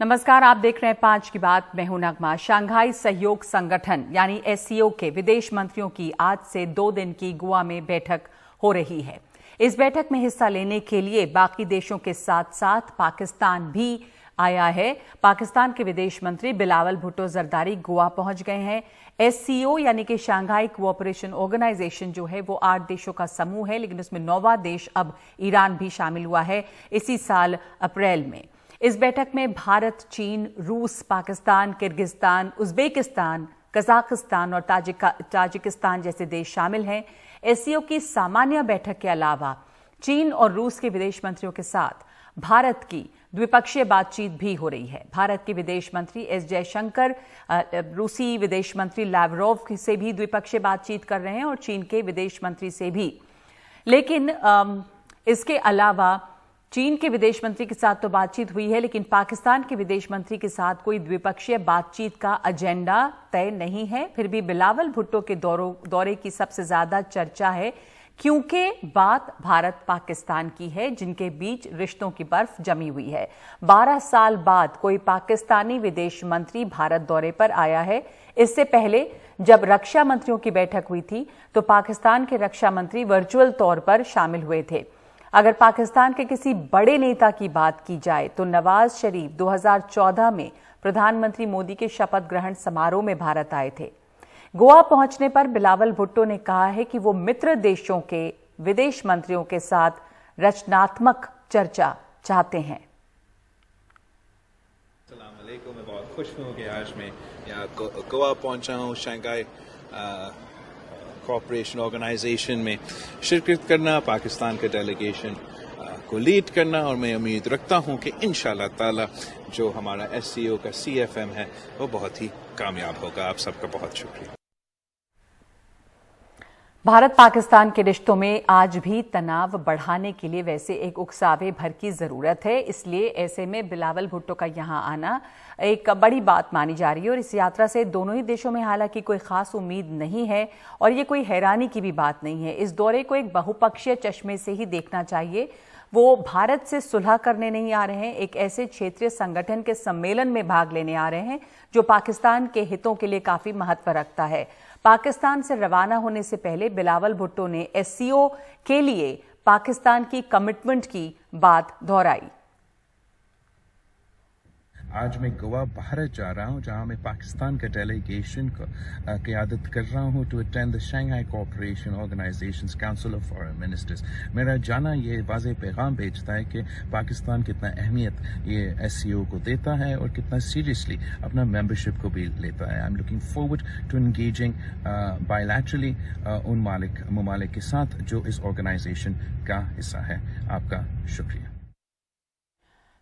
नमस्कार, आप देख रहे हैं 5 की बात। मैं हूं नगमा। शंघाई सहयोग संगठन यानी एससीओ के विदेश मंत्रियों की आज से 2 दिन की गोवा में बैठक हो रही है। इस बैठक में हिस्सा लेने के लिए बाकी देशों के साथ साथ पाकिस्तान भी आया है। पाकिस्तान के विदेश मंत्री बिलावल भुट्टो जरदारी गोवा पहुंच गए हैं। एससीओ यानी कि शंघाई कोऑपरेशन ऑर्गेनाइजेशन जो है वो 8 देशों का समूह है, लेकिन उसमें 9वां देश अब ईरान भी शामिल हुआ है इसी साल अप्रैल में। इस बैठक में भारत, चीन, रूस, पाकिस्तान, किर्गिस्तान, उज्बेकिस्तान, कजाकिस्तान और ताजिकिस्तान जैसे देश शामिल हैं। एससीओ की सामान्य बैठक के अलावा चीन और रूस के विदेश मंत्रियों के साथ भारत की द्विपक्षीय बातचीत भी हो रही है। भारत के विदेश मंत्री एस जयशंकर रूसी विदेश मंत्री लावरोव से भी द्विपक्षीय बातचीत कर रहे हैं और चीन के विदेश मंत्री से भी। लेकिन इसके अलावा चीन के विदेश मंत्री के साथ तो बातचीत हुई है, लेकिन पाकिस्तान के विदेश मंत्री के साथ कोई द्विपक्षीय बातचीत का एजेंडा तय नहीं है। फिर भी बिलावल भुट्टो के दौरे की सबसे ज्यादा चर्चा है, क्योंकि बात भारत पाकिस्तान की है, जिनके बीच रिश्तों की बर्फ जमी हुई है। 12 साल बाद कोई पाकिस्तानी विदेश मंत्री भारत दौरे पर आया है। इससे पहले जब रक्षा मंत्रियों की बैठक हुई थी तो पाकिस्तान के रक्षा मंत्री वर्चुअल तौर पर शामिल हुए थे। अगर पाकिस्तान के किसी बड़े नेता की बात की जाए तो नवाज शरीफ 2014 में प्रधानमंत्री मोदी के शपथ ग्रहण समारोह में भारत आए थे। गोवा पहुंचने पर बिलावल भुट्टो ने कहा है कि वो मित्र देशों के विदेश मंत्रियों के साथ रचनात्मक चर्चा चाहते हैं। अस्सलाम वालेकुम, मैं बहुत खुश हूँ कि आज मैं यहाँ गोवा पहुंचा हूँ। शंघाई कोऑपरेशन ऑर्गेनाइजेशन में शिरकत करना, पाकिस्तान के डेलीगेशन को लीड करना, और मैं उम्मीद रखता हूं कि इंशाल्लाह ताला जो हमारा एससीओ का सीएफएम है वो बहुत ही कामयाब होगा। आप सबका बहुत शुक्रिया। भारत पाकिस्तान के रिश्तों में आज भी तनाव बढ़ाने के लिए वैसे एक उकसावे भर की जरूरत है, इसलिए ऐसे में बिलावल भुट्टो का यहां आना एक बड़ी बात मानी जा रही है। और इस यात्रा से दोनों ही देशों में हालांकि कोई खास उम्मीद नहीं है और ये कोई हैरानी की भी बात नहीं है। इस दौरे को एक बहुपक्षीय चश्मे से ही देखना चाहिए। वो भारत से सुलह करने नहीं आ रहे हैं, एक ऐसे क्षेत्रीय संगठन के सम्मेलन में भाग लेने आ रहे हैं जो पाकिस्तान के हितों के लिए काफी महत्व रखता है। पाकिस्तान से रवाना होने से पहले बिलावल भुट्टो ने एससीओ के लिए पाकिस्तान की कमिटमेंट की बात दोहराई। आज मैं गोवा भारत जा रहा हूं, जहां मैं पाकिस्तान के डेलीगेशन को क़यादत कर रहा हूं to attend the Shanghai cooperation organisations council of foreign ministers. मेरा जाना ये वाज़ेह पैगाम भेजता है कि पाकिस्तान कितना अहमियत ये एससीओ को देता है और कितना सीरियसली अपना मेंबरशिप को भी लेता है। I am looking forward to engaging bilaterally उन ममालिक के साथ जो इस ऑर्गेनाइजेशन का हिस्सा है। आपका शुक्रिया।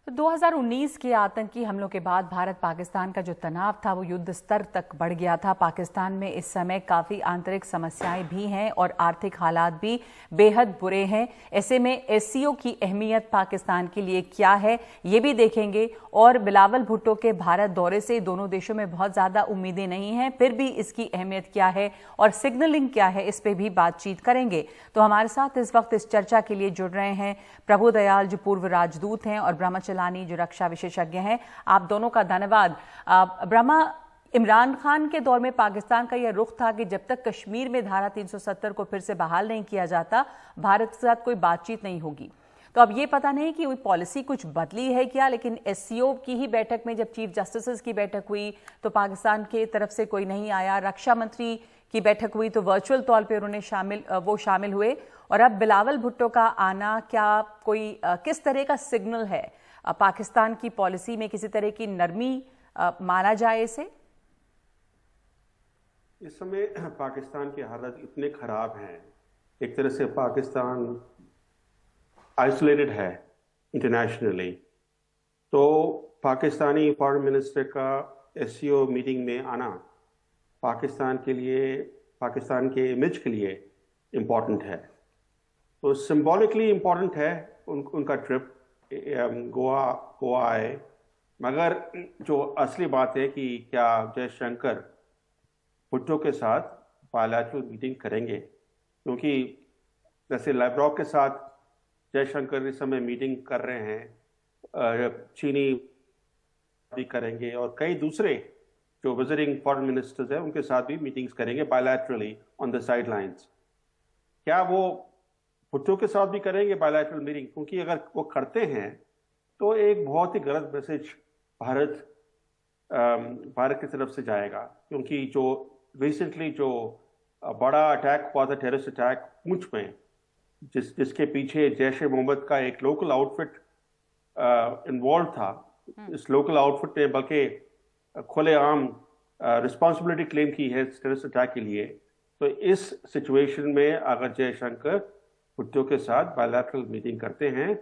2019 के आतंकी हमलों के बाद भारत पाकिस्तान का जो तनाव था वो युद्ध स्तर तक बढ़ गया था। पाकिस्तान में इस समय काफ़ी आंतरिक समस्याएं भी हैं और आर्थिक हालात भी बेहद बुरे हैं। ऐसे में एससीओ की अहमियत पाकिस्तान के लिए क्या है ये भी देखेंगे। और बिलावल भुट्टो के भारत दौरे से दोनों देशों में बहुत ज़्यादा उम्मीदें नहीं हैं, फिर भी इसकी अहमियत क्या है और सिग्नलिंग क्या है, इस पर भी बातचीत करेंगे। तो हमारे साथ इस वक्त इस चर्चा के लिए जुड़ रहे हैं प्रभु दयाल जो पूर्व राजदूत हैं और ब्रह्मचलानी जो रक्षा विशेषज्ञ हैं। आप दोनों का धन्यवाद। ब्रह्मा, इमरान खान के दौर में पाकिस्तान का यह रुख था कि जब तक कश्मीर में धारा 370 को फिर से बहाल नहीं किया जाता भारत के साथ कोई बातचीत नहीं होगी। तो अब ये पता नहीं कि पॉलिसी कुछ बदली है क्या, लेकिन एससीओ की ही बैठक में जब चीफ जस्टिस की बैठक हुई तो पाकिस्तान की तरफ से कोई नहीं आया। रक्षा मंत्री की बैठक हुई तो वर्चुअल तौर पे उन्होंने शामिल हुए। और अब बिलावल भुट्टो का आना क्या कोई किस तरह का सिग्नल है? पाकिस्तान की पॉलिसी में किसी तरह की नरमी माना जाए इसे? इस समय पाकिस्तान की हालत इतने खराब हैं, एक तरह से पाकिस्तान आइसोलेटेड है इंटरनेशनली। तो पाकिस्तानी फॉरेन मिनिस्टर का एससीओ मीटिंग में आना पाकिस्तान के इमेज के लिए इम्पॉर्टेंट है। तो सिंबॉलिकली इम्पॉर्टेंट है उनका ट्रिप गोवा आए। मगर जो असली बात है कि क्या जयशंकर भुट्टो के साथ बायलैटरल मीटिंग करेंगे, क्योंकि जैसे लावरोव के साथ जयशंकर इस समय मीटिंग कर रहे हैं, चीनी भी करेंगे और कई दूसरे जो विजिटिंग फॉरेन मिनिस्टर्स हैं उनके साथ भी मीटिंग्स करेंगे bilaterally on the side lines. क्या वो भुट्टो के साथ भी करेंगे बायलैटरल मीटिंग? क्योंकि अगर वो करते हैं तो एक बहुत ही गलत मैसेज भारत की तरफ से जाएगा, क्योंकि जो रिसेंटली जो बड़ा अटैक हुआ था, टेररिस्ट अटैक पुंछ में, जिसके पीछे जैश ए मोहम्मद का एक लोकल आउटफिट इन्वॉल्व था, इस लोकल आउटफिट ने बल्कि खुलेआम रिस्पॉन्सिबिलिटी क्लेम की है टेररिस्ट अटैक के लिए। तो इस सिचुएशन में अगर जयशंकर भुट्टो के साथ बायलैटरल मीटिंग करते हैं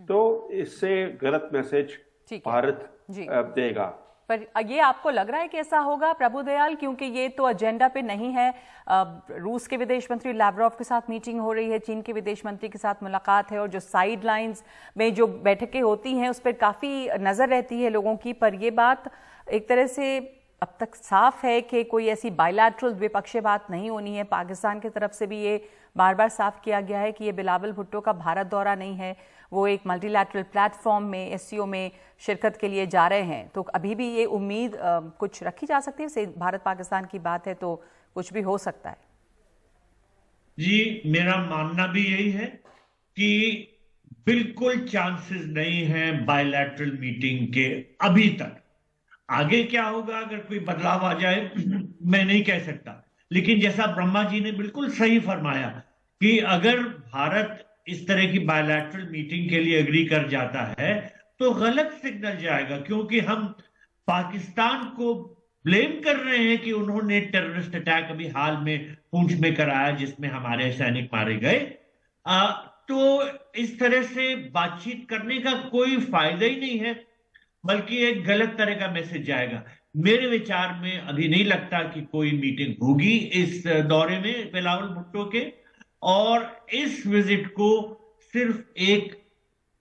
तो इससे गलत मैसेज भारत देगा। पर ये आपको लग रहा है कि ऐसा होगा प्रभुदयाल, क्योंकि ये तो एजेंडा पे नहीं है। रूस के विदेश मंत्री लैवरोव के साथ मीटिंग हो रही है, चीन के विदेश मंत्री के साथ मुलाकात है, और जो साइड लाइन्स में जो बैठकें होती हैं उस पर काफ़ी नज़र रहती है लोगों की। पर ये बात एक तरह से अब तक साफ है कि कोई ऐसी बायलैटरल द्विपक्षीय बात नहीं होनी है। पाकिस्तान की तरफ से भी ये बार बार साफ किया गया है कि ये बिलावल भुट्टो का भारत दौरा नहीं है, वो एक मल्टीलैटरल प्लेटफॉर्म में एससीओ में शिरकत के लिए जा रहे हैं। तो अभी भी ये उम्मीद कुछ रखी जा सकती है? भारत पाकिस्तान की बात है तो कुछ भी हो सकता है। जी, मेरा मानना भी यही है कि बिल्कुल चांसेस नहीं है बायलैटरल मीटिंग के अभी तक। आगे क्या होगा, अगर कोई बदलाव आ जाए मैं नहीं कह सकता, लेकिन जैसा ब्रह्मा जी ने बिल्कुल सही फरमाया कि अगर भारत इस तरह की बायलैटरल मीटिंग के लिए एग्री कर जाता है तो गलत सिग्नल जाएगा, क्योंकि हम पाकिस्तान को ब्लेम कर रहे हैं कि उन्होंने टेररिस्ट अटैक अभी हाल में पुंछ में कराया जिसमें हमारे सैनिक मारे गए। तो इस तरह से बातचीत करने का कोई फायदा ही नहीं है, बल्कि एक गलत तरह का मैसेज जाएगा। मेरे विचार में अभी नहीं लगता कि कोई मीटिंग होगी इस दौरे में बिलावल भुट्टो के, और इस विजिट को सिर्फ एक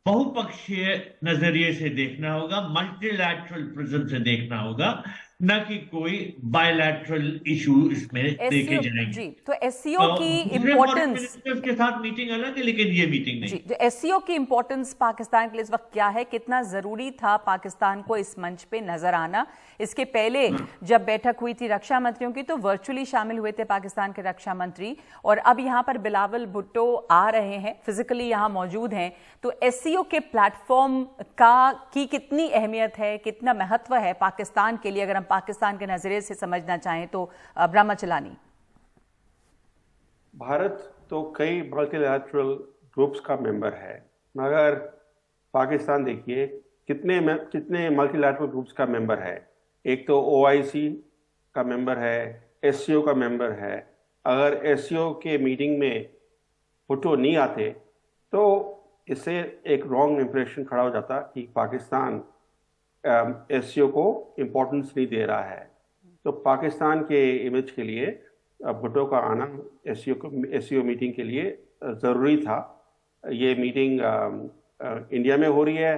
बहुपक्षीय नजरिए से देखना होगा, मल्टीलैटरल प्रिज्म से देखना होगा, न कि कोई बायलैटरल इशू इसमें देखे जाएंगे। जी, तो एससीओ की इंपॉर्टेंस के साथ मीटिंग अलग है, लेकिन ये मीटिंग नहीं। जी, एससीओ की इंपॉर्टेंस पाकिस्तान के लिए इस वक्त क्या है? कितना जरूरी था पाकिस्तान को इस मंच पे नजर आना? इसके पहले जब बैठक हुई थी रक्षा मंत्रियों की तो वर्चुअली शामिल हुए थे पाकिस्तान के रक्षा मंत्री, और अब यहाँ पर बिलावल भुट्टो आ रहे हैं, फिजिकली यहाँ मौजूद हैं। तो एससीओ के प्लेटफॉर्म की कितनी अहमियत है, कितना महत्व है पाकिस्तान के लिए, अगर हम पाकिस्तान के नजरिए से समझना चाहें तो? ब्रह्मचलानी, भारत तो कई मल्टीलैटरल ग्रुप्स का मेंबर है, मगर पाकिस्तान देखिए कितने मल्टीलैटरल ग्रुप्स का मेंबर है। एक तो ओआईसी का मेंबर है, एससीओ का मेंबर है। अगर एससीओ के मीटिंग में भुट्टो नहीं आते तो इससे एक रॉन्ग इंप्रेशन खड़ा हो जाता कि पाकिस्तान एससीओ को इम्पोर्टेंस नहीं दे रहा है। तो पाकिस्तान के इमेज के लिए भुट्टो का आना एससीओ मीटिंग के लिए ज़रूरी था। ये मीटिंग इंडिया में हो रही है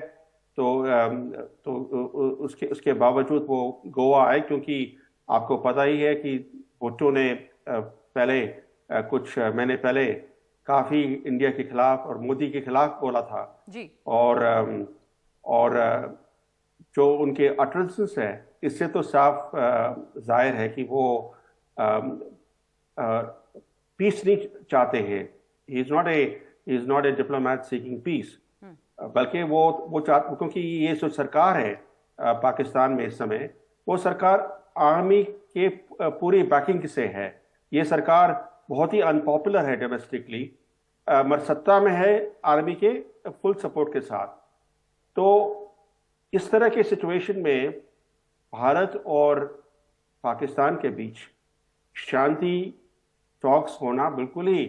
तो उसके बावजूद वो गोवा आए, क्योंकि आपको पता ही है कि भुट्टो ने कुछ महीने पहले काफ़ी इंडिया के खिलाफ और मोदी के खिलाफ बोला था जी। और जो उनके अटरेंसेस है इससे तो साफ जाहिर है कि वो पीस नहीं चाहते हैं। He is not a diplomat seeking peace, बल्कि वो चाहते, क्योंकि ये जो सरकार है पाकिस्तान में इस समय, वो सरकार आर्मी के पूरी बैकिंग से है। ये सरकार बहुत ही अनपॉपुलर है डोमेस्टिकली, मगर सत्ता में है आर्मी के फुल सपोर्ट के साथ। तो इस तरह के सिचुएशन में भारत और पाकिस्तान के बीच शांति टॉक्स होना बिल्कुल ही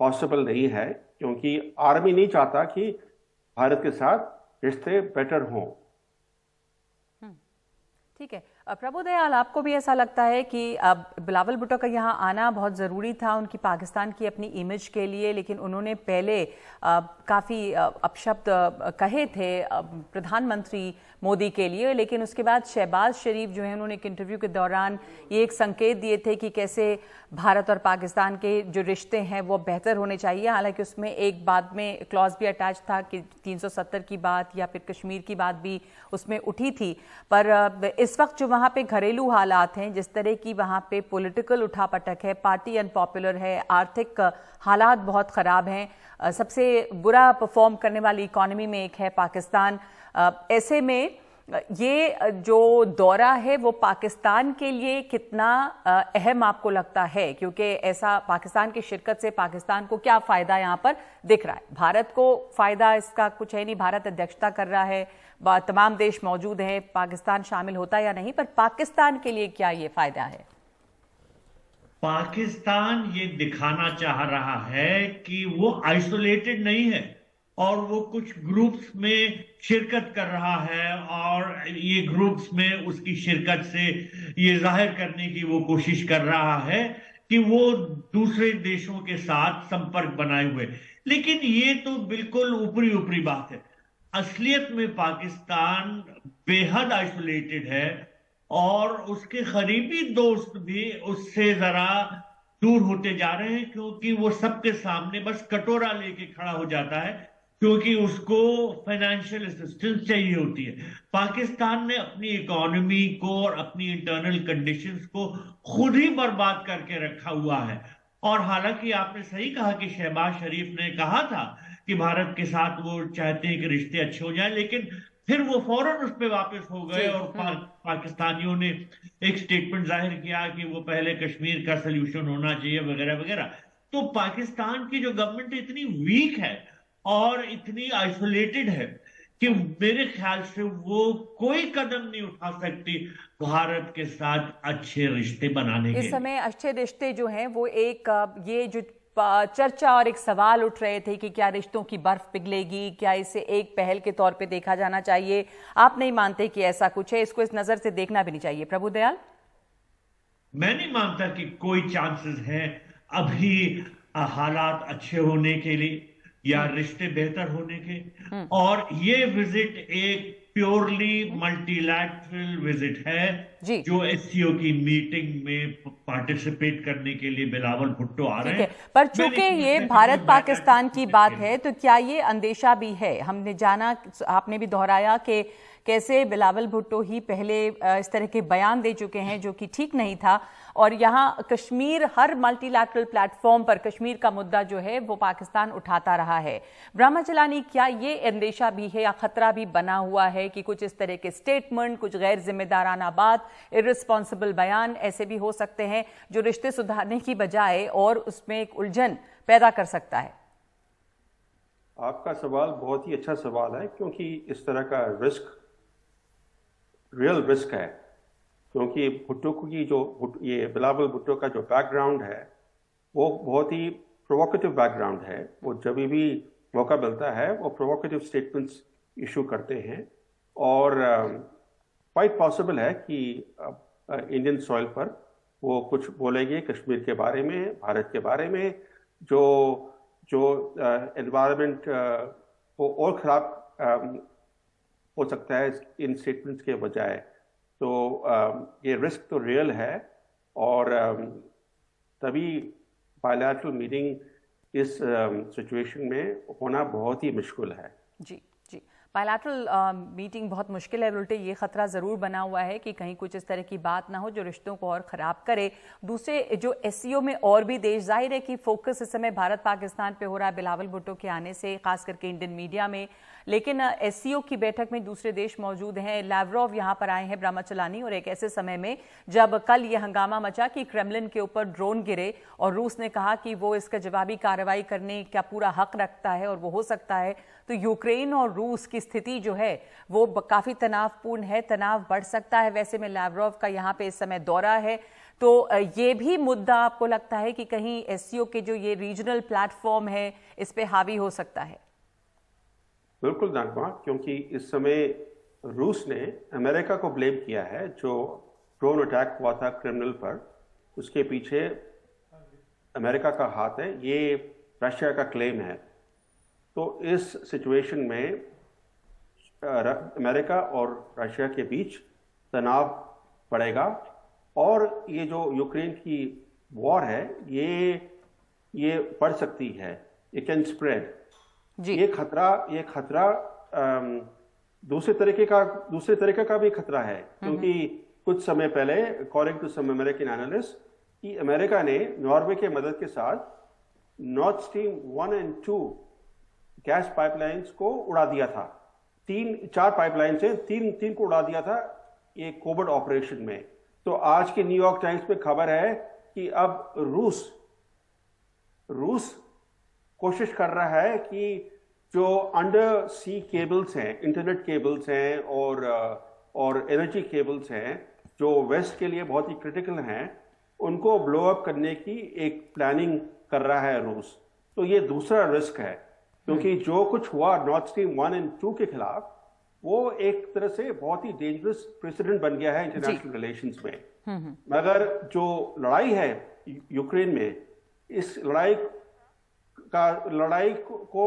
पॉसिबल नहीं है, क्योंकि आर्मी नहीं चाहता कि भारत के साथ रिश्ते बेटर हों। ठीक है। प्रभुदयाल, आपको भी ऐसा लगता है कि अब बिलावल भुट्टो का यहाँ आना बहुत ज़रूरी था उनकी पाकिस्तान की अपनी इमेज के लिए, लेकिन उन्होंने पहले काफ़ी अपशब्द कहे थे प्रधानमंत्री मोदी के लिए, लेकिन उसके बाद शहबाज शरीफ जो है उन्होंने एक इंटरव्यू के दौरान ये एक संकेत दिए थे कि कैसे भारत और पाकिस्तान के जो रिश्ते हैं वो बेहतर होने चाहिए। हालांकि उसमें एक बाद में क्लॉज भी अटैच था कि 370 की बात या फिर कश्मीर की बात भी उसमें उठी थी। पर इस वक्त जो वहाँ पे घरेलू हालात हैं, जिस तरह की वहाँ पे पॉलिटिकल उठापटक है, पार्टी अनपॉपुलर है, आर्थिक हालात बहुत ख़राब हैं, सबसे बुरा परफॉर्म करने वाली इकॉनमी में एक है पाकिस्तान। ऐसे में ये जो दौरा है वो पाकिस्तान के लिए कितना अहम आपको लगता है? क्योंकि ऐसा पाकिस्तान की शिरकत से पाकिस्तान को क्या फ़ायदा यहाँ पर दिख रहा है? भारत को फ़ायदा इसका कुछ है नहीं, भारत अध्यक्षता कर रहा है, तमाम देश मौजूद हैं, पाकिस्तान शामिल होता या नहीं, पर पाकिस्तान के लिए क्या ये फ़ायदा है? पाकिस्तान ये दिखाना चाह रहा है कि वो आइसोलेटेड नहीं है और वो कुछ ग्रुप्स में शिरकत कर रहा है, और ये ग्रुप्स में उसकी शिरकत से ये जाहिर करने की वो कोशिश कर रहा है कि वो दूसरे देशों के साथ संपर्क बनाए हुए। लेकिन ये तो बिल्कुल ऊपरी ऊपरी बात है। असलियत में पाकिस्तान बेहद आइसोलेटेड है और उसके करीबी दोस्त भी उससे जरा दूर होते जा रहे हैं, क्योंकि वो सबके सामने बस कटोरा लेके खड़ा हो जाता है, क्योंकि उसको फाइनेंशियल असिस्टेंस चाहिए होती है। पाकिस्तान ने अपनी इकोनॉमी को और अपनी इंटरनल कंडीशंस को खुद ही बर्बाद करके रखा हुआ है। और हालांकि आपने सही कहा कि शहबाज शरीफ ने कहा था कि भारत के साथ वो चाहते हैं कि रिश्ते अच्छे हो जाएं, लेकिन फिर वो फौरन उस पर वापस हो गए और पाकिस्तानियों ने एक स्टेटमेंट जाहिर किया कि वो पहले कश्मीर का सोल्यूशन होना चाहिए वगैरह वगैरह। तो पाकिस्तान की जो गवर्नमेंट इतनी वीक है और इतनी आइसोलेटेड है कि मेरे ख्याल से वो कोई कदम नहीं उठा सकती भारत के साथ अच्छे रिश्ते बनाने के। इस समय अच्छे रिश्ते जो हैं वो एक ये जो चर्चा और एक सवाल उठ रहे थे कि क्या रिश्तों की बर्फ पिघलेगी, क्या इसे एक पहल के तौर पे देखा जाना चाहिए? आप नहीं मानते कि ऐसा कुछ है? इसको इस नजर से देखना भी नहीं चाहिए? प्रभुदयाल, मैं नहीं मानता कि कोई चांसेस हैं अभी हालात अच्छे होने के लिए या रिश्ते बेहतर होने के। और ये विजिट एक प्योरली मल्टीलैटरल विजिट है जो एससीओ की मीटिंग में पार्टिसिपेट करने के लिए बिलावल भुट्टो आ रहे हैं। पर चूंकि ये भारत पाकिस्तान की बात है, तो क्या ये अंदेशा भी है? हमने जाना, आपने भी दोहराया कि कैसे बिलावल भुट्टो ही पहले इस तरह के बयान दे चुके हैं जो कि ठीक नहीं था, और यहाँ कश्मीर हर मल्टीलैटरल प्लेटफॉर्म पर कश्मीर का मुद्दा जो है वो पाकिस्तान उठाता रहा है। ब्रह्मचलानी, क्या ये अंदेशा भी है या खतरा भी बना हुआ है कि कुछ इस तरह के स्टेटमेंट, कुछ गैर जिम्मेदाराना बात, इर्रिस्पॉन्सिबल बयान ऐसे भी हो सकते हैं जो रिश्ते सुधारने की बजाय और उसमें एक उलझन पैदा कर सकता है? आपका सवाल बहुत ही अच्छा सवाल है, क्योंकि इस तरह का रिस्क रियल रिस्क है। क्योंकि भुट्टो की जो ये बिलावल भुट्टो का जो बैकग्राउंड है वो बहुत ही प्रोवोकेटिव बैकग्राउंड है। वो जब भी मौका मिलता है वो प्रोवोकेटिव स्टेटमेंट्स इशू करते हैं, और क्वाइट पॉसिबल है कि इंडियन सॉइल पर वो कुछ बोलेंगे कश्मीर के बारे में, भारत के बारे में, जो एनवायरनमेंट को और ख़राब हो सकता है इन स्टेटमेंट्स के बजाय। तो ये रिस्क तो रियल है, और तभी बायलैटरल मीटिंग इस सिचुएशन में होना बहुत ही मुश्किल है। जी जी, बायलैटरल मीटिंग बहुत मुश्किल है। उल्टे ये खतरा ज़रूर बना हुआ है कि कहीं कुछ इस तरह की बात ना हो जो रिश्तों को और ख़राब करे। दूसरे जो एससीओ में और भी देश, जाहिर है कि फोकस इस समय भारत पाकिस्तान पे हो रहा है बिलावल भुट्टो के आने से, खास करके इंडियन मीडिया में, लेकिन एससीओ की बैठक में दूसरे देश मौजूद हैं। लावरोव यहाँ पर आए हैं, ब्रह्मचलानी, और एक ऐसे समय में जब कल ये हंगामा मचा कि क्रेमलिन के ऊपर ड्रोन गिरे और रूस ने कहा कि वो इसका जवाबी कार्रवाई करने का पूरा हक रखता है और वो हो सकता है, तो यूक्रेन और रूस की स्थिति जो है वो काफ़ी तनावपूर्ण है, तनाव बढ़ सकता है। वैसे में लावरोव का यहाँ पे इस समय दौरा है, तो ये भी मुद्दा आपको लगता है कि कहीं एससीओ के जो ये रीजनल प्लेटफॉर्म है इस पे हावी हो सकता है? बिल्कुल नागमा, क्योंकि इस समय रूस ने अमेरिका को ब्लेम किया है, जो ड्रोन अटैक हुआ था क्रिमिनल पर, उसके पीछे अमेरिका का हाथ है, ये रशिया का क्लेम है। तो इस सिचुएशन में अमेरिका और रशिया के बीच तनाव बढ़ेगा और ये जो यूक्रेन की वॉर है ये बढ़ सकती है, इट कैन स्प्रेड। ये खतरा दूसरे तरीके का भी खतरा है, क्योंकि कुछ समय पहले according to some American analyst कि अमेरिका ने नॉर्वे के मदद के साथ नॉर्थ स्ट्रीम 1 और 2 गैस पाइपलाइंस को उड़ा दिया था। 4 पाइपलाइन से तीन को उड़ा दिया था ये कोवर्ट ऑपरेशन में। तो आज के न्यूयॉर्क टाइम्स में खबर है कि अब रूस कोशिश कर रहा है कि जो अंडर सी केबल्स हैं, इंटरनेट केबल्स हैं और एनर्जी केबल्स हैं जो वेस्ट के लिए बहुत ही क्रिटिकल हैं, उनको ब्लो अप करने की एक प्लानिंग कर रहा है रूस। तो ये दूसरा रिस्क है, क्योंकि जो कुछ हुआ नॉर्थ स्ट्रीम 1 और 2 के खिलाफ, वो एक तरह से बहुत ही डेंजरस प्रेसिडेंट बन गया है इंटरनेशनल रिलेशंस में। मगर जो लड़ाई है यूक्रेन में, इस लड़ाई को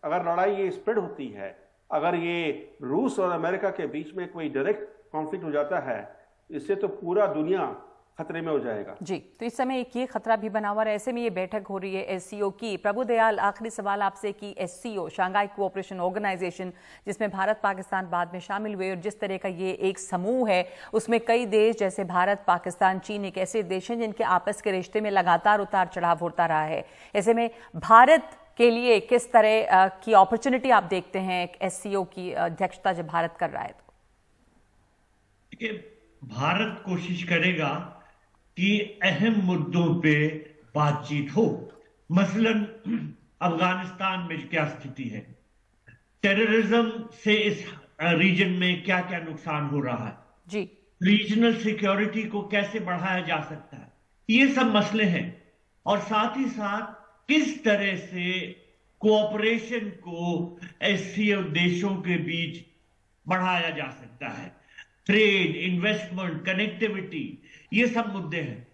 अगर लड़ाई ये स्प्रेड होती है, अगर ये रूस और अमेरिका के बीच में कोई डायरेक्ट कॉन्फ्लिक्ट हो जाता है, इससे तो पूरा दुनिया खतरे में हो जाएगा। जी, तो इस समय एक ये खतरा भी बना हुआ है। ऐसे में ये बैठक हो रही है एससीओ की। प्रभुदयाल, आखिरी सवाल आपसे कि एससीओ, शांघाई कोऑपरेशन ऑर्गेनाइजेशन, जिसमें भारत पाकिस्तान बाद में शामिल हुए, और जिस तरह का ये एक समूह है, उसमें कई देश जैसे भारत, पाकिस्तान, चीन एक ऐसे देश हैं जिनके आपस के रिश्ते में लगातार उतार चढ़ाव होता रहा है। ऐसे में भारत के लिए किस तरह की अपॉर्चुनिटी आप देखते हैं एक एससीओ की अध्यक्षता जब भारत कर रहा है? देखिए, भारत कोशिश करेगा कि अहम मुद्दों पे बातचीत हो। मसलन अफगानिस्तान में क्या स्थिति है, टेररिज्म से इस रीजन में क्या क्या नुकसान हो रहा है जी, रीजनल सिक्योरिटी को कैसे बढ़ाया जा सकता है, ये सब मसले हैं। और साथ ही साथ किस तरह से कोऑपरेशन को एससीओ देशों के बीच बढ़ाया जा सकता है, ट्रेड, इन्वेस्टमेंट, कनेक्टिविटी, ये सब मुद्दे हैं।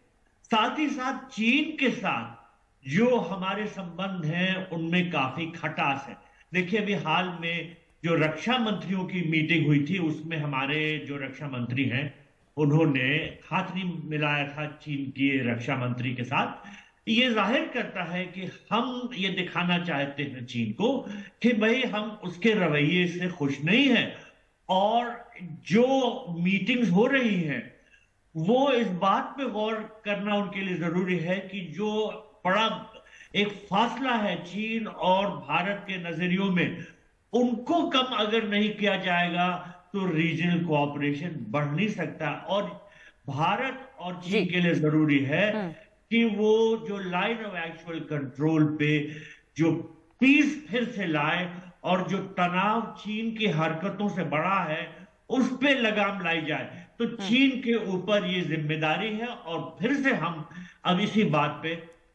साथ ही साथ चीन के साथ जो हमारे संबंध हैं उनमें काफी खटास है। देखिए, अभी हाल में जो रक्षा मंत्रियों की मीटिंग हुई थी, उसमें हमारे जो रक्षा मंत्री हैं उन्होंने हाथ नहीं मिलाया था चीन के रक्षा मंत्री के साथ। ये जाहिर करता है कि हम ये दिखाना चाहते हैं चीन को कि भाई हम उसके रवैये से खुश नहीं हैं, और जो मीटिंग्स हो रही हैं वो इस बात पे गौर करना उनके लिए जरूरी है कि जो बड़ा एक फासला है चीन और भारत के नजरियों में, उनको कम अगर नहीं किया जाएगा तो रीजनल कोऑपरेशन बढ़ नहीं सकता। और भारत और चीन के लिए जरूरी है कि वो जो लाइन ऑफ एक्चुअल कंट्रोल पे जो पीस फिर से लाए, और जो तनाव चीन की हरकतों से बढ़ा है उस पे लगाम लाई जाए। तो चीन के ऊपर ये जिम्मेदारी है, और फिर से हम अब इसी बात पे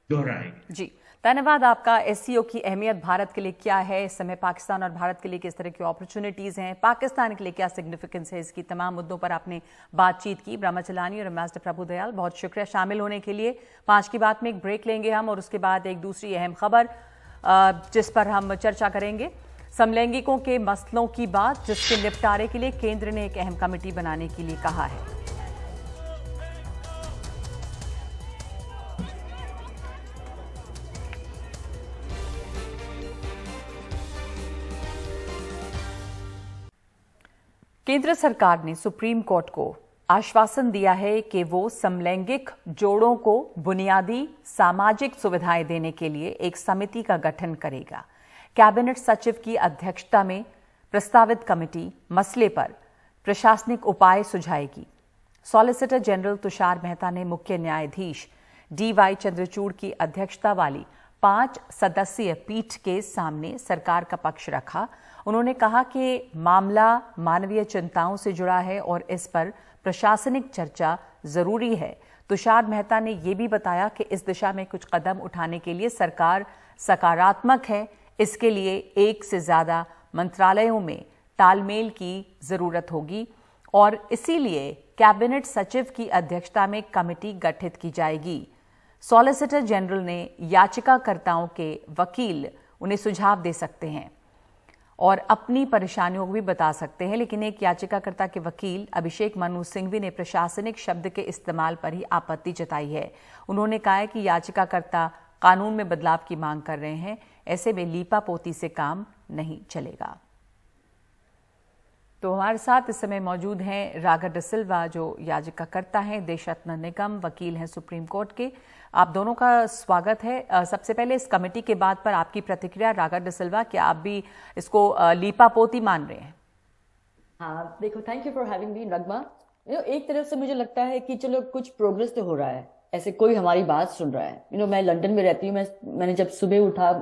दोहराएंगे। जी, धन्यवाद आपका। एससीओ की अहमियत भारत के लिए क्या है, इस समय पाकिस्तान और भारत के लिए किस तरह की अपॉर्चुनिटीज हैं, पाकिस्तान के लिए क्या सिग्निफिकेंस है, इसकी तमाम मुद्दों पर आपने बातचीत की। ब्रह्मा चलानी और एम्बेसडर प्रभुदयाल, बहुत शुक्रिया शामिल होने के लिए। 5 की बात में एक ब्रेक लेंगे हम, और उसके बाद एक दूसरी अहम खबर जिस पर हम चर्चा करेंगे, समलैंगिकों के मसलों की बात, जिसके निपटारे के लिए केंद्र ने एक अहम कमेटी बनाने के लिए कहा है। केंद्र सरकार ने सुप्रीम कोर्ट को आश्वासन दिया है कि वो समलैंगिक जोड़ों को बुनियादी सामाजिक सुविधाएं देने के लिए एक समिति का गठन करेगा। कैबिनेट सचिव की अध्यक्षता में प्रस्तावित कमेटी मसले पर प्रशासनिक उपाय सुझाएगी। सॉलिसिटर जनरल तुषार मेहता ने मुख्य न्यायाधीश DY चंद्रचूड़ की अध्यक्षता वाली 5 सदस्यीय पीठ के सामने सरकार का पक्ष रखा। उन्होंने कहा कि मामला मानवीय चिंताओं से जुड़ा है और इस पर प्रशासनिक चर्चा जरूरी है। तुषार मेहता ने यह भी बताया कि इस दिशा में कुछ कदम उठाने के लिए सरकार सकारात्मक है। इसके लिए 1 से ज्यादा मंत्रालयों में तालमेल की जरूरत होगी, और इसीलिए कैबिनेट सचिव की अध्यक्षता में कमेटी गठित की जाएगी। सॉलिसिटर जनरल ने याचिकाकर्ताओं के वकील उन्हें सुझाव दे सकते हैं और अपनी परेशानियों को भी बता सकते हैं, लेकिन एक याचिकाकर्ता के वकील अभिषेक मनु सिंघवी ने प्रशासनिक शब्द के इस्तेमाल पर ही आपत्ति जताई है। उन्होंने कहा है कि याचिकाकर्ता कानून में बदलाव की मांग कर रहे हैं, ऐसे में लीपापोती से काम नहीं चलेगा। तो हमारे साथ इस समय मौजूद हैं रागा डिसिल्वा, जो याचिकाकर्ता हैं, देशरत्न निगम वकील हैं सुप्रीम कोर्ट के। आप दोनों का स्वागत है। सबसे पहले इस कमेटी के बाद पर आपकी प्रतिक्रिया, रागा डिसिल्वा, क्या आप भी इसको लीपापोती मान रहे हैं? हाँ, देखो, thank you for having me Nagma. एक तरफ से मुझे लगता है कि चलो कुछ प्रोग्रेस तो हो रहा है, ऐसे कोई हमारी बात सुन रहा है। मैं लंदन में रहती हूँ, मैंने जब सुबह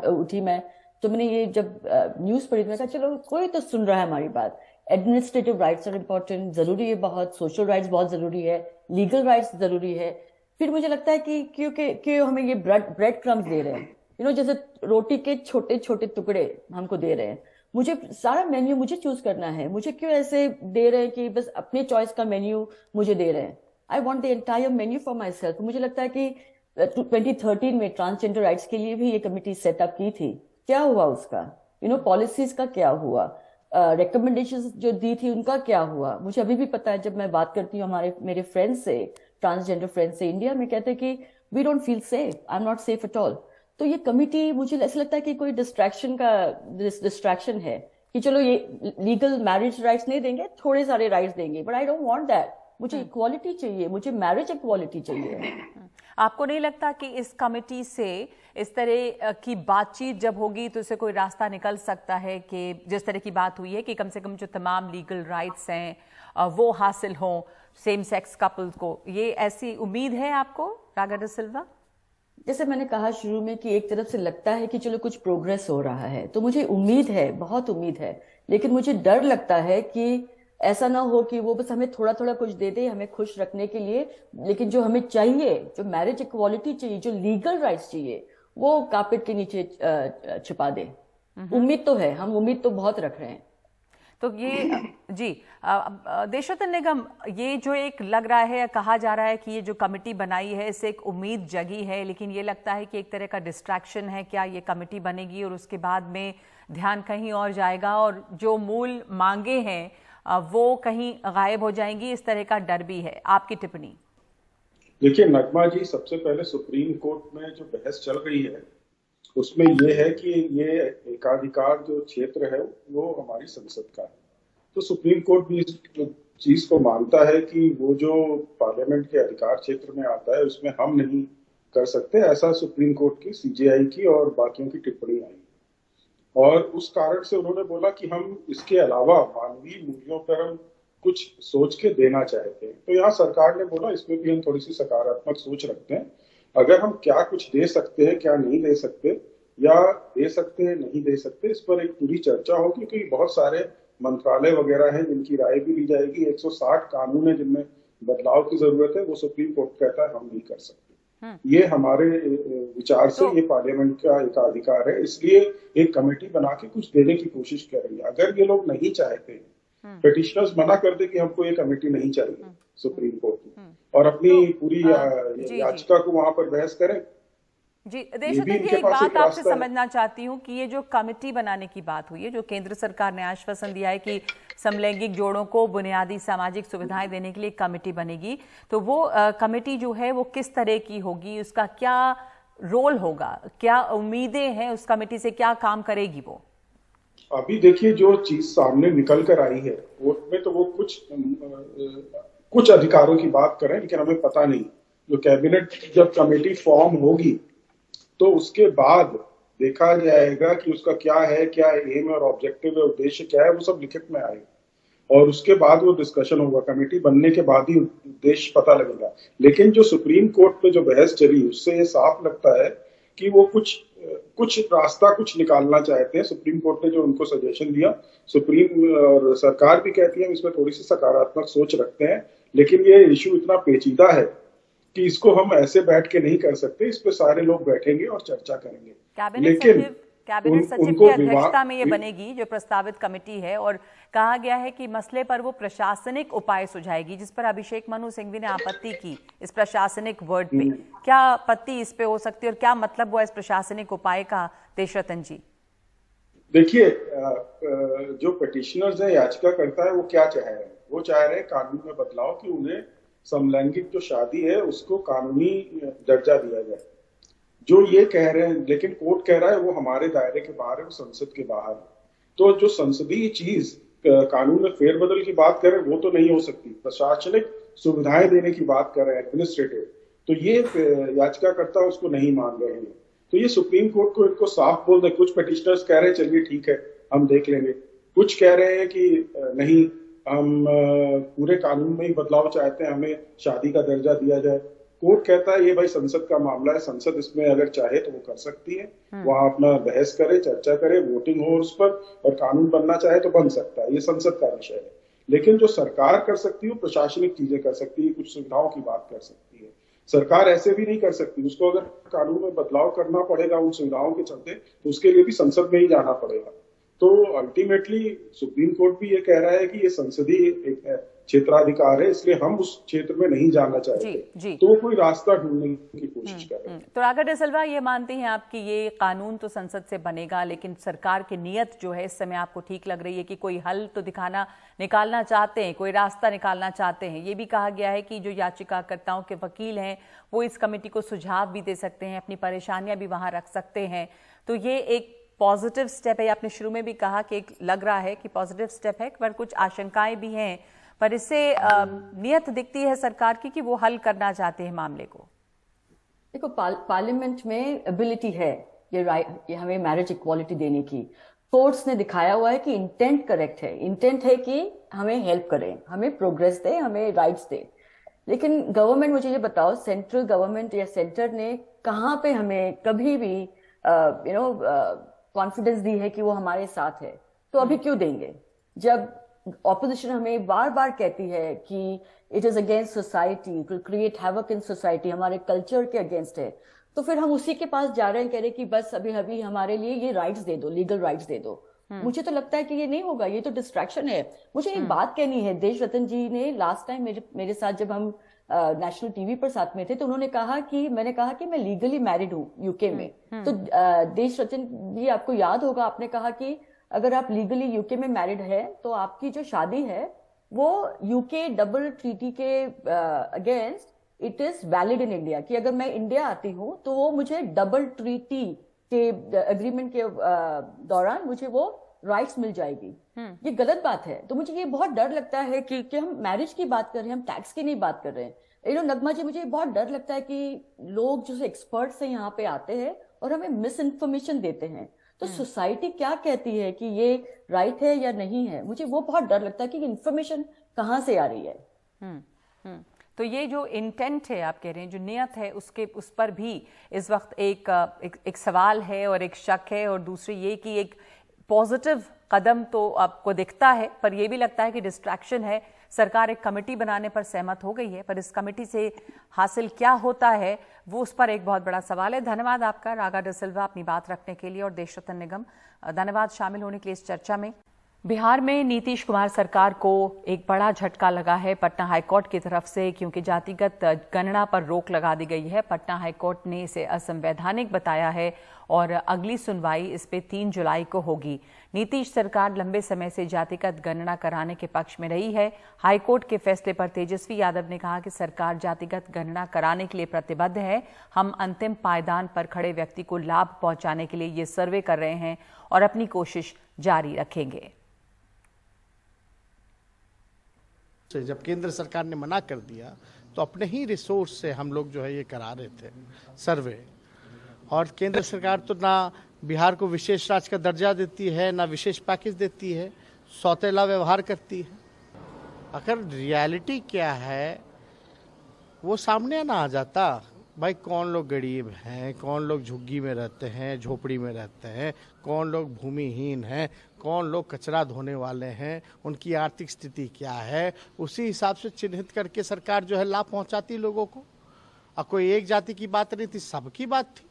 उठी मैं तो मैंने ये जब न्यूज पढ़ी, मैं कहा चलो कोई तो सुन रहा है हमारी बात। एडमिनिस्ट्रेटिव राइट्स आर इम्पोर्टेंट, जरूरी है बहुत, सोशल राइट्स बहुत जरूरी है, लीगल राइट्स जरूरी है। फिर मुझे लगता है कि क्योंकि हमें ये ब्रेड क्रम्स दे रहे हैं, जैसे रोटी के छोटे छोटे टुकड़े हमको दे रहे हैं। मुझे सारा मेन्यू मुझे चूज करना है, मुझे क्यों ऐसे दे रहे हैं कि बस अपने चॉइस का मेन्यू मुझे दे रहे हैं। I want the entire menu for my self. मुझे लगता है कि 2013 में ट्रांसजेंडर राइट्स के लिए भी ये कमेटी सेटअप की थी, क्या हुआ उसका? पॉलिसीज का क्या हुआ? रिकमेंडेशंस जो दी थी उनका क्या हुआ? मुझे अभी भी पता है, जब मैं बात करती हूँ मेरे फ्रेंड्स से, ट्रांसजेंडर फ्रेंड्स से इंडिया में, कहते हैं कि we don't feel safe, I am not safe at all. तो ये कमिटी, मुझे ऐसा लगता है कि कोई डिस्ट्रैक्शन है कि चलो ये लीगल मैरिज राइट्स नहीं देंगे, थोड़े सारे राइट्स देंगे, but I don't want that. मुझे इक्वालिटी चाहिए, मुझे मैरिज इक्वालिटी चाहिए। आपको नहीं लगता कि इस कमेटी से इस तरह की बातचीत जब होगी तो इससे कोई रास्ता निकल सकता है कि जिस तरह की बात हुई है कि कम से कम जो तमाम लीगल राइट्स हैं वो हासिल हों सेम सेक्स कपल्स को? ये ऐसी उम्मीद है आपको, रागा डिसिल्वा? जैसे मैंने कहा शुरू में कि एक तरफ से लगता है कि चलो कुछ प्रोग्रेस हो रहा है, तो मुझे उम्मीद है, बहुत उम्मीद है, लेकिन मुझे डर लगता है कि ऐसा ना हो कि वो बस हमें थोड़ा थोड़ा कुछ दे दे हमें खुश रखने के लिए, लेकिन जो हमें चाहिए, जो मैरिज इक्वालिटी चाहिए, जो लीगल राइट्स चाहिए, वो कार्पेट के नीचे छुपा दे। उम्मीद तो है, हम उम्मीद तो बहुत रख रहे हैं। तो ये जी देशरत्न निगम, ये जो एक लग रहा है, कहा जा रहा है कि ये जो कमेटी बनाई है इससे एक उम्मीद जगी है, लेकिन ये लगता है कि एक तरह का डिस्ट्रैक्शन है। क्या ये कमेटी बनेगी और उसके बाद में ध्यान कहीं और जाएगा और जो मूल मांगे हैं वो कहीं गायब हो जाएंगी, इस तरह का डर भी है? आपकी टिप्पणी। देखिए नगमा जी, सबसे पहले सुप्रीम कोर्ट में जो बहस चल रही है उसमें ये है कि ये एकाधिकार जो क्षेत्र है वो हमारी संसद का है। तो सुप्रीम कोर्ट भी इस चीज को मानता है कि वो जो पार्लियामेंट के अधिकार क्षेत्र में आता है उसमें हम नहीं कर सकते, ऐसा सुप्रीम कोर्ट की, सीजेआई की और बाकियों की टिप्पणी आई। और उस कारण से उन्होंने बोला कि हम इसके अलावा मानवीय मूल्यों पर हम कुछ सोच के देना चाहते हैं। तो यहाँ सरकार ने बोला इसमें भी हम थोड़ी सी सकारात्मक सोच रखते हैं, अगर हम क्या कुछ दे सकते हैं, क्या नहीं दे सकते, या दे सकते हैं नहीं दे सकते, इस पर एक पूरी चर्चा होगी, क्योंकि बहुत सारे मंत्रालय वगैरह हैं जिनकी राय भी ली जाएगी। 160 कानून है जिनमें बदलाव की जरूरत है, वो सुप्रीम कोर्ट कहता है हम नहीं कर सकते। ये हमारे विचार से ये पार्लियामेंट का एक अधिकार है, इसलिए एक कमेटी बना के कुछ देने की कोशिश कर रही है। अगर ये लोग नहीं चाहते, पिटिशनर्स मना कर दे कि हमको ये कमेटी नहीं चाहिए सुप्रीम कोर्ट में, और अपनी पूरी याचिका को वहां पर बहस करें। जी देशरत्न, एक बात आपसे समझना चाहती हूँ कि ये जो कमेटी बनाने की बात हुई है, जो केंद्र सरकार ने आश्वासन दिया है कि समलैंगिक जोड़ों को बुनियादी सामाजिक सुविधाएं देने के लिए कमेटी बनेगी, तो वो कमेटी जो है वो किस तरह की होगी, उसका क्या रोल होगा, क्या उम्मीदें हैं उस कमेटी से, क्या काम करेगी वो? अभी देखिए जो चीज सामने निकल कर आई है उसमें तो वो कुछ अधिकारों की बात करें, लेकिन हमें पता नहीं, जो कैबिनेट जब कमेटी फॉर्म होगी तो उसके बाद देखा जाएगा कि उसका क्या है, क्या एम और ऑब्जेक्टिव है, उद्देश्य क्या है, वो सब लिखित में आएगा और उसके बाद वो डिस्कशन होगा। कमेटी बनने के बाद ही उद्देश्य पता लगेगा। लेकिन जो सुप्रीम कोर्ट पे जो बहस चली उससे ये साफ लगता है कि वो कुछ रास्ता कुछ निकालना चाहते हैं। सुप्रीम कोर्ट ने जो उनको सजेशन दिया, सुप्रीम और सरकार भी कहती है इसमें थोड़ी सी सकारात्मक सोच रखते हैं, लेकिन ये इश्यू इतना पेचीदा है कि इसको हम ऐसे बैठ के नहीं कर सकते, इस पे सारे लोग बैठेंगे और चर्चा करेंगे। कैबिनेट सचिव कैबिनेट सचिव की अध्यक्षता में ये बनेगी जो प्रस्तावित कमेटी है, और कहा गया है कि मसले पर वो प्रशासनिक उपाय सुझाएगी, जिस पर अभिषेक मनु सिंघवी ने आपत्ति की इस प्रशासनिक वर्ड पे। क्या आपत्ति इस पे हो सकती है और क्या मतलब हुआ इस प्रशासनिक उपाय का, देशरतन जी? देखिए, जो पिटिशनर्स है, याचिकाकर्ता है, वो क्या चाह रहे हैं? वो चाह रहे हैं कानून में बदलाव कि उन्हें समलैंगिक जो शादी है उसको कानूनी दर्जा दिया जाए। जो ये कह रहे हैं, लेकिन कोर्ट कह रहा है वो हमारे दायरे के बाहर है, वो संसद के बाहर है। तो जो संसदीय चीज कानून में फेरबदल की बात कर रहे हैं वो तो नहीं हो सकती। प्रशासनिक सुविधाएं देने की बात कर रहे हैं, एडमिनिस्ट्रेटिव, तो ये याचिकाकर्ता उसको नहीं मान रहे हैं। तो ये सुप्रीम कोर्ट को इनको साफ बोल दे। कुछ पिटिशनर्स कह रहे हैं चलिए ठीक है हम देख लेंगे, कुछ कह रहे हैं कि नहीं, हम पूरे कानून में ही बदलाव चाहते हैं, हमें शादी का दर्जा दिया जाए। कोर्ट कहता है ये भाई संसद का मामला है, संसद इसमें अगर चाहे तो वो कर सकती है, वहां अपना बहस करे, चर्चा करे, वोटिंग हो उस पर, और कानून बनना चाहे तो बन सकता है, ये संसद का विषय है। लेकिन जो सरकार कर सकती है वो प्रशासनिक चीजें कर सकती है, कुछ सुविधाओं की बात कर सकती है। सरकार ऐसे भी नहीं कर सकती, उसको अगर कानून में बदलाव करना पड़ेगा उन सुविधाओं के चलते, तो उसके लिए भी संसद में ही जाना पड़ेगा। तो अल्टीमेटली सुप्रीम कोर्ट भी ये कह रहा है कि ये संसदीय एक क्षेत्राधिकार है, इसलिए हम उस क्षेत्र में नहीं जाना चाहते। तो वो कोई रास्ता ढूंढने की कोशिश कर रहे हैं। तो रागा डिसिल्वा, ये मानती हैं आप कि ये कानून तो संसद से बनेगा, लेकिन सरकार की नीयत जो है इस समय आपको ठीक लग रही है कि कोई हल तो निकालना चाहते हैं, कोई रास्ता निकालना चाहते हैं। ये भी कहा गया है कि जो याचिकाकर्ताओं के वकील हैं वो इस कमेटी को सुझाव भी दे सकते हैं, अपनी परेशानियां भी वहां रख सकते हैं। तो ये एक पॉजिटिव स्टेप है। आपने शुरू में भी कहा कि एक लग रहा है कि पॉजिटिव स्टेप है, पर कुछ आशंकाएं भी हैं, पर इससे नियत दिखती है सरकार की कि वो हल करना चाहते हैं मामले को। देखो, पार्लियामेंट में एबिलिटी है ये हमें मैरिज इक्वालिटी देने की। कोर्ट्स ने दिखाया हुआ है कि इंटेंट करेक्ट है, इंटेंट है कि हमें हेल्प करें, हमें प्रोग्रेस दे, हमें राइट्स दे। लेकिन गवर्नमेंट, मुझे ये बताओ, सेंट्रल गवर्नमेंट या सेंटर ने कहाँ पे हमें कभी भी कॉन्फिडेंस दी है कि वो हमारे साथ है? तो अभी क्यों देंगे? जब ऑपोजिशन हमें बार बार कहती है कि it is against society, it will create havoc in society, हमारे कल्चर के अगेंस्ट है, तो फिर हम उसी के पास जा रहे हैं, कह रहे हैं कि बस अभी हमारे लिए ये राइट्स दे दो, लीगल राइट्स दे दो। मुझे तो लगता है कि ये नहीं होगा, ये तो डिस्ट्रैक्शन है। मुझे एक बात कहनी है, देशरतन जी ने लास्ट टाइम मेरे साथ जब हम नेशनल टीवी पर साथ में थे, तो उन्होंने कहा कि मैंने कहा कि मैं लीगली मैरिड हूँ यूके में। तो देशरतन जी, आपको याद होगा, आपने कहा कि अगर आप लीगली यूके में मैरिड है तो आपकी जो शादी है वो यूके डबल ट्रीटी के against it is valid in India, कि अगर मैं इंडिया आती हूँ तो वो मुझे डबल ट्रीटी के अग्रीमेंट के दौरान मुझे वो राइट्स मिल जाएगी। ये गलत बात है। तो मुझे ये बहुत डर लगता है कि हम मैरिज की बात कर रहे हैं, हम टैक्स की नहीं बात कर रहे हैं। नगमा जी, मुझे बहुत डर लगता है कि लोग जो एक्सपर्ट्स हैं यहाँ पे आते हैं और हमें मिस इन्फॉर्मेशन देते हैं। तो सोसाइटी क्या कहती है कि ये राइट है या नहीं है, मुझे वो बहुत डर लगता है कि इन्फॉर्मेशन कहाँ से आ रही है। तो ये जो इंटेंट है, आप कह रहे हैं जो नियत है, उस पर भी इस वक्त एक सवाल है और एक शक है, और दूसरी ये कि एक पॉजिटिव कदम तो आपको दिखता है, पर यह भी लगता है कि डिस्ट्रैक्शन है। सरकार एक कमेटी बनाने पर सहमत हो गई है, पर इस कमेटी से हासिल क्या होता है वो उस पर एक बहुत बड़ा सवाल है। धन्यवाद आपका रागा डिसिल्वा अपनी बात रखने के लिए, और देशरतन निगम धन्यवाद शामिल होने के लिए इस चर्चा में। बिहार में नीतीश कुमार सरकार को एक बड़ा झटका लगा है पटना हाईकोर्ट की तरफ से, क्योंकि जातिगत गणना पर रोक लगा दी गई है। पटना हाईकोर्ट ने इसे असंवैधानिक बताया है और अगली सुनवाई इस पे 3 जुलाई को होगी। नीतीश सरकार लंबे समय से जातिगत गणना कराने के पक्ष में रही है। हाईकोर्ट के फैसले पर तेजस्वी यादव ने कहा कि सरकार जातिगत गणना कराने के लिए प्रतिबद्ध है। हम अंतिम पायदान पर खड़े व्यक्ति को लाभ पहुंचाने के लिए ये सर्वे कर रहे हैं और अपनी कोशिश जारी रखेंगे। जब केंद्र सरकार ने मना कर दिया तो अपने ही रिसोर्स से हम लोग जो है ये करा रहे थे सर्वे, और केंद्र सरकार तो ना बिहार को विशेष राज्य का दर्जा देती है, ना विशेष पैकेज देती है, सौतेला व्यवहार करती है। अगर रियलिटी क्या है वो सामने ना आ जाता, भाई कौन लोग गरीब हैं, कौन लोग झुग्गी में रहते हैं, झोपड़ी में रहते हैं, कौन लोग भूमिहीन हैं, कौन लोग कचरा धोने वाले हैं, उनकी आर्थिक स्थिति क्या है, उसी हिसाब से चिन्हित करके सरकार जो है लाभ पहुंचाती लोगों को। और कोई एक जाति की बात नहीं थी, सबकी बात थी।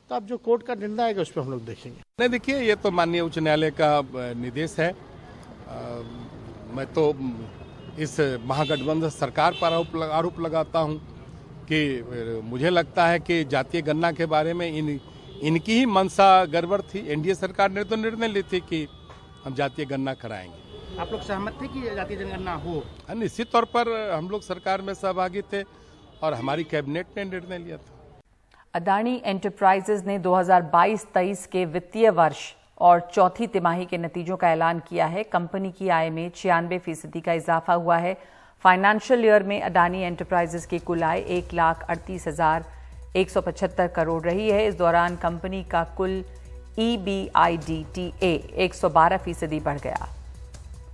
तो अब जो कोर्ट का निर्णय आएगा उस पर हम लोग देखेंगे। नहीं, देखिए, ये तो माननीय उच्च न्यायालय का निर्देश है। मैं तो इस महागठबंधन सरकार पर आरोप लगाता हूं कि मुझे लगता है कि जातीय गणना के बारे में इनकी ही मंशा गड़बड़ थी। एनडीए सरकार ने तो निर्णय ली थी कि हम जातीय गणना कराएंगे। आप लोग सहमत थे कि जातीय जनगणना हो? निश्चित तौर पर हम लोग सरकार में सहभागी थे और हमारी कैबिनेट ने निर्णय लिया था। अडानी एंटरप्राइजेज ने 2022-23 के वित्तीय वर्ष और चौथी तिमाही के नतीजों का ऐलान किया है। कंपनी की आय में 96% का इजाफा हुआ है। फाइनेंशियल ईयर में अडानी एंटरप्राइजेज की कुल आय 1,38,175 करोड़ रही है। इस दौरान कंपनी का कुल EBITDA 112% बढ़ गया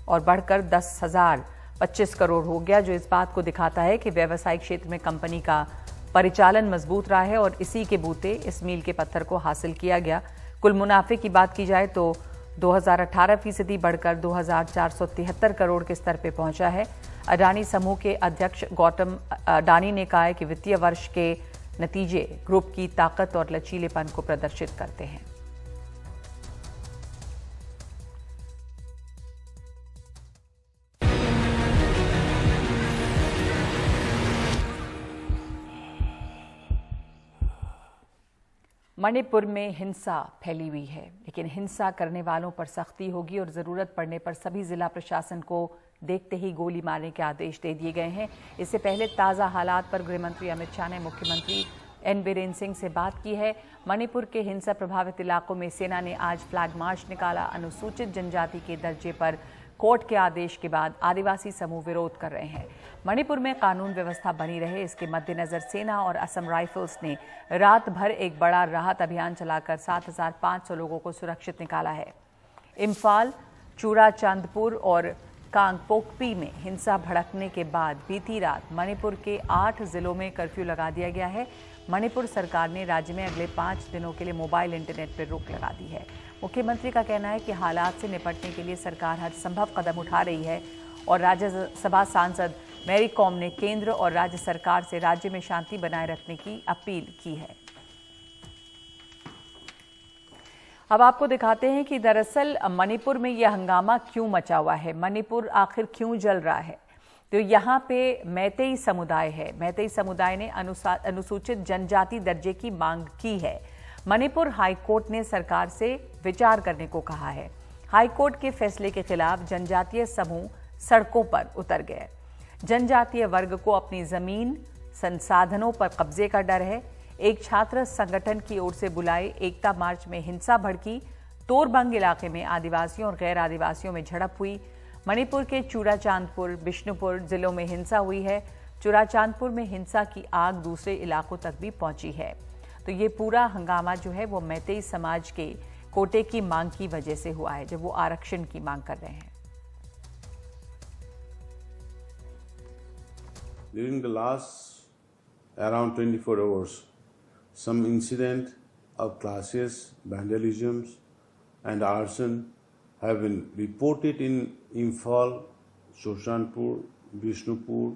और बढ़कर 10,025 करोड़ हो गया, जो इस बात को दिखाता है कि व्यवसायिक क्षेत्र में कंपनी का परिचालन मजबूत रहा है और इसी के बूते इस मील के पत्थर को हासिल किया गया। कुल मुनाफे की बात की जाए तो 2018% बढ़कर 2,473 करोड़ के स्तर पर पहुंचा है। अडानी समूह के अध्यक्ष गौतम अडानी ने कहा है कि वित्तीय वर्ष के नतीजे ग्रुप की ताकत और लचीलेपन को प्रदर्शित करते हैं। मणिपुर में हिंसा फैली हुई है, लेकिन हिंसा करने वालों पर सख्ती होगी और जरूरत पड़ने पर सभी जिला प्रशासन को देखते ही गोली मारने के आदेश दे दिए गए हैं। इससे पहले ताज़ा हालात पर गृहमंत्री अमित शाह ने मुख्यमंत्री एन बीरेन सिंह से बात की है। मणिपुर के हिंसा प्रभावित इलाकों में सेना ने आज फ्लैग मार्च निकाला। अनुसूचित जनजाति के दर्जे पर कोर्ट के आदेश के बाद आदिवासी समूह विरोध कर रहे हैं। मणिपुर में कानून व्यवस्था बनी रहे, इसके मद्देनजर सेना और असम राइफल्स ने रात भर एक बड़ा राहत अभियान चलाकर 7,500 लोगों को सुरक्षित निकाला है। इम्फाल, चूड़ाचांदपुर और कांगपोकपी में हिंसा भड़कने के बाद बीती रात मणिपुर के 8 जिलों में कर्फ्यू लगा दिया गया है। मणिपुर सरकार ने राज्य में अगले 5 दिनों के लिए मोबाइल इंटरनेट पर रोक लगा दी है। मुख्यमंत्री का कहना है कि हालात से निपटने के लिए सरकार हर संभव कदम उठा रही है और राज्यसभा सांसद मैरी कॉम ने केंद्र और राज्य सरकार से राज्य में शांति बनाए रखने की अपील की है। अब आपको दिखाते हैं कि दरअसल मणिपुर में यह हंगामा क्यों मचा हुआ है, मणिपुर आखिर क्यों जल रहा है। तो यहाँ पे मैतेई समुदाय है। मैतेई समुदाय ने अनुसूचित जनजाति दर्जे की मांग की है। मणिपुर हाईकोर्ट ने सरकार से विचार करने को कहा है। हाईकोर्ट के फैसले के खिलाफ जनजातीय समूह सड़कों पर उतर गए। जनजातीय वर्ग को अपनी जमीन, संसाधनों पर कब्जे का डर है। एक छात्र संगठन की ओर से बुलाए एकता मार्च में हिंसा भड़की। तोरबंग इलाके में आदिवासियों और गैर आदिवासियों में झड़प हुई। मणिपुर के चूड़ाचांदपुर, बिष्णुपुर जिलों में हिंसा हुई है। चूड़ाचांदपुर में हिंसा की आग दूसरे इलाकों तक भी पहुंची है। तो ये पूरा हंगामा जो है वो मैतेई समाज के कोटे की मांग की वजह से हुआ है, जब वो आरक्षण की मांग कर रहे हैं। During the last around 24 hours, some incident of clashes, vandalisms, and arson have been reported in Imphal, Churachandpur, Bishnupur,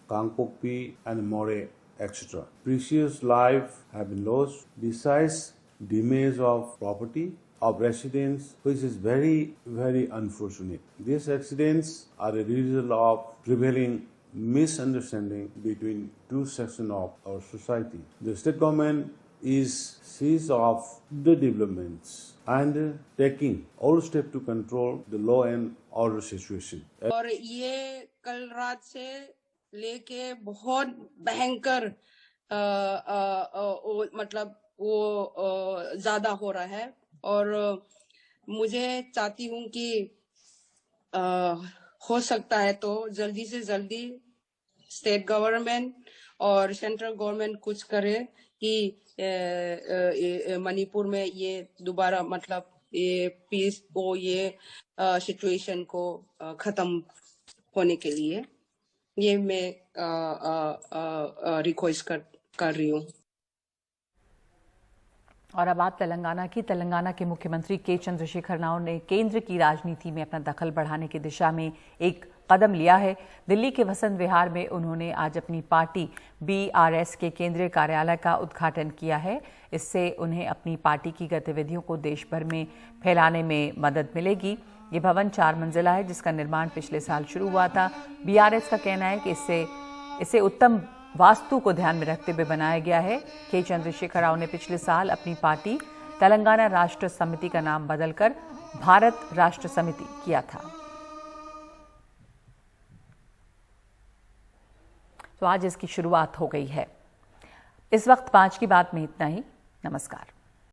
Kangpokpi, and More, etc. Precious lives have been lost, besides damage of property of residents, which is very, very unfortunate. These accidents are a result of prevailing misunderstanding between two sections of our society. The state government is seized of the developments and taking all steps to control the law and order situation. और ये कल रात से लेके बहुत भयंकर मतलब वो ज्यादा हो रहा है और मुझे चाहती हूँ कि हो सकता है तो जल्दी से जल्दी स्टेट गवर्नमेंट और सेंट्रल गवर्नमेंट कुछ करे कि मणिपुर में ये दोबारा मतलब ये पीस को ये सिचुएशन को खत्म होने के लिए ये मैं रिक्वेस्ट कर रही हूँ। और अब बात तेलंगाना की। तेलंगाना के मुख्यमंत्री के चंद्रशेखर राव ने केंद्र की राजनीति में अपना दखल बढ़ाने की दिशा में एक कदम लिया है। दिल्ली के वसंत विहार में उन्होंने आज अपनी पार्टी BRS के केंद्रीय कार्यालय का उद्घाटन किया है। इससे उन्हें अपनी पार्टी की गतिविधियों को देश भर में फैलाने में मदद मिलेगी। ये भवन 4 मंजिला है, जिसका निर्माण पिछले साल शुरू हुआ था। BRS का कहना है कि इसे उत्तम वास्तु को ध्यान में रखते हुए बनाया गया है। के चंद्रशेखर राव ने पिछले साल अपनी पार्टी तेलंगाना राष्ट्र समिति का नाम बदलकर भारत राष्ट्र समिति किया था। तो आज इसकी शुरुआत हो गई है। इस वक्त 5 की बात में इतना ही। नमस्कार।